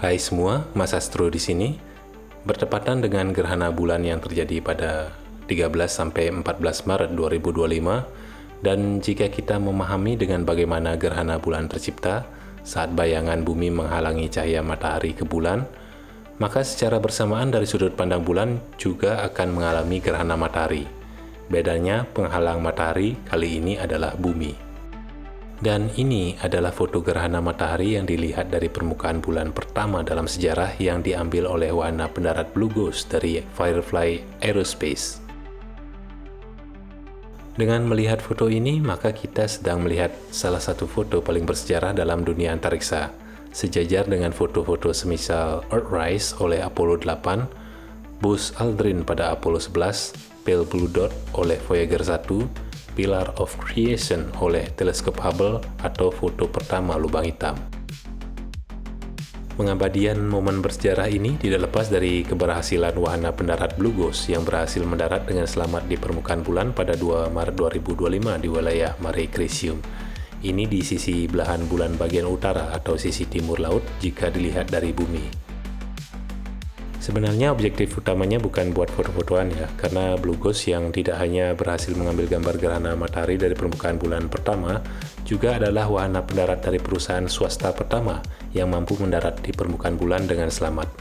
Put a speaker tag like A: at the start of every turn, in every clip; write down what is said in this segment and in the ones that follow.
A: Hai semua, Mas Astro di sini. Bertepatan dengan gerhana bulan yang terjadi pada 13-14 Maret 2025, dan jika kita memahami dengan bagaimana gerhana bulan tercipta saat bayangan bumi menghalangi cahaya matahari ke bulan, maka secara bersamaan dari sudut pandang bulan juga akan mengalami gerhana matahari. Bedanya, penghalang matahari kali ini adalah bumi. Dan ini adalah foto gerhana matahari yang dilihat dari permukaan bulan pertama dalam sejarah yang diambil oleh wahana pendarat Blue Ghost dari Firefly Aerospace. Dengan melihat foto ini, maka kita sedang melihat salah satu foto paling bersejarah dalam dunia antariksa, sejajar dengan foto-foto semisal Earthrise oleh Apollo 8, Buzz Aldrin pada Apollo 11, Pale Blue Dot oleh Voyager 1, Pillar of Creation oleh teleskop Hubble, atau foto pertama lubang hitam. Pengabadian momen bersejarah ini tidak lepas dari keberhasilan wahana pendarat Blue Ghost yang berhasil mendarat dengan selamat di permukaan bulan pada 2 Maret 2025 di wilayah Mare Crisium. Ini di sisi belahan bulan bagian utara atau sisi timur laut jika dilihat dari bumi. Sebenarnya objektif utamanya bukan buat foto-fotoan ya, karena Blue Ghost yang tidak hanya berhasil mengambil gambar gerhana matahari dari permukaan bulan pertama, juga adalah wahana pendarat dari perusahaan swasta pertama yang mampu mendarat di permukaan bulan dengan selamat.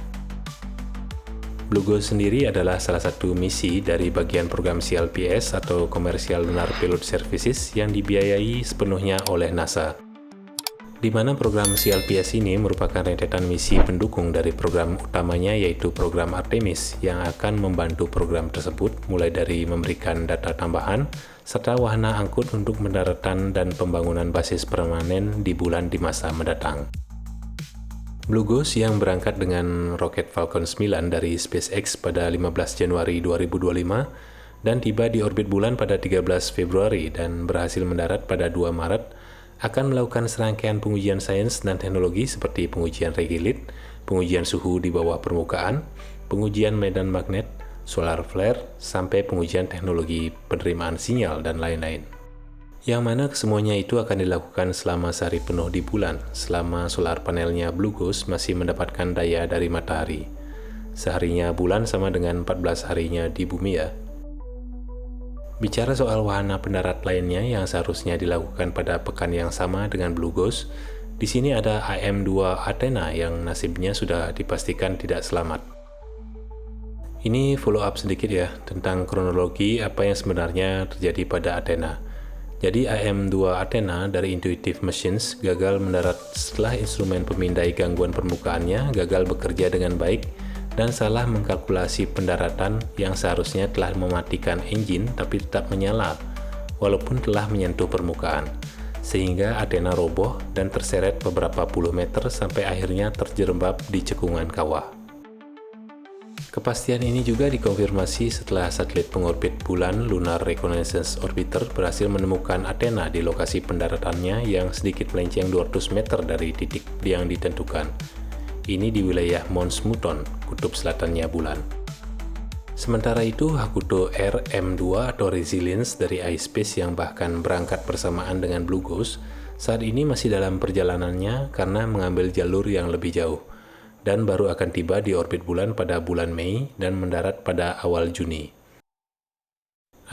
A: Blue Ghost sendiri adalah salah satu misi dari bagian program CLPS atau Commercial Lunar Payload Services yang dibiayai sepenuhnya oleh NASA. Di mana program CLPS ini merupakan rentetan misi pendukung dari program utamanya, yaitu program Artemis yang akan membantu program tersebut mulai dari memberikan data tambahan serta wahana angkut untuk pendaratan dan pembangunan basis permanen di bulan di masa mendatang. Blue Ghost yang berangkat dengan roket Falcon 9 dari SpaceX pada 15 Januari 2025 dan tiba di orbit bulan pada 13 Februari dan berhasil mendarat pada 2 Maret, akan melakukan serangkaian pengujian sains dan teknologi seperti pengujian regolith, pengujian suhu di bawah permukaan, pengujian medan magnet, solar flare, sampai pengujian teknologi penerimaan sinyal dan lain-lain. Yang mana kesemuanya itu akan dilakukan selama sehari penuh di bulan, selama solar panelnya Blue Ghost masih mendapatkan daya dari matahari. Seharinya bulan sama dengan 14 harinya di bumi ya. Bicara soal wahana pendarat lainnya yang seharusnya dilakukan pada pekan yang sama dengan Blue Ghost, di sini ada IM-2 Athena yang nasibnya sudah dipastikan tidak selamat. Ini follow up sedikit ya tentang kronologi apa yang sebenarnya terjadi pada Athena. Jadi IM-2 Athena dari Intuitive Machines gagal mendarat setelah instrumen pemindai gangguan permukaannya gagal bekerja dengan baik dan salah mengkalkulasi pendaratan yang seharusnya telah mematikan engine tapi tetap menyala walaupun telah menyentuh permukaan, sehingga Athena roboh dan terseret beberapa puluh meter sampai akhirnya terjerembab di cekungan kawah. Kepastian ini juga dikonfirmasi setelah satelit pengorbit bulan Lunar Reconnaissance Orbiter berhasil menemukan Athena di lokasi pendaratannya yang sedikit melenceng 200 meter dari titik yang ditentukan. Ini di wilayah Mons Mouton, kutub selatannya bulan. Sementara itu, Hakuto RM2 atau Resilience dari iSpace yang bahkan berangkat bersamaan dengan Blue Ghost saat ini masih dalam perjalanannya karena mengambil jalur yang lebih jauh dan baru akan tiba di orbit bulan pada bulan Mei dan mendarat pada awal Juni.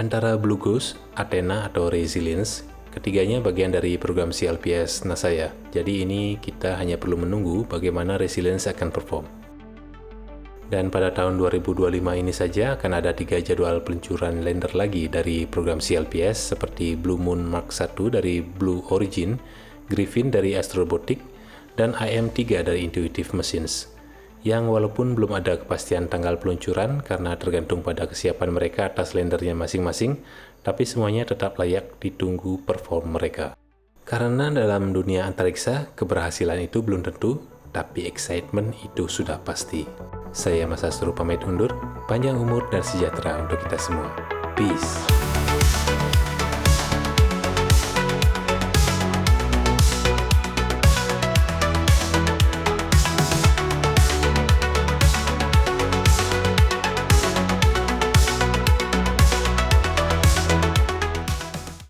A: Antara Blue Ghost, Athena atau Resilience, ketiganya bagian dari program CLPS NASA ya, jadi ini kita hanya perlu menunggu bagaimana Resilience akan perform. Dan pada tahun 2025 ini saja akan ada 3 jadwal peluncuran lander lagi dari program CLPS seperti Blue Moon Mark 1 dari Blue Origin, Griffin dari Astrobotic, dan IM-3 dari Intuitive Machines. Yang walaupun belum ada kepastian tanggal peluncuran karena tergantung pada kesiapan mereka atas landernya masing-masing, tapi semuanya tetap layak ditunggu perform mereka. Karena dalam dunia antariksa, keberhasilan itu belum tentu, tapi excitement itu sudah pasti. Saya Mas Astro pamit undur, panjang umur dan sejahtera untuk kita semua. Peace!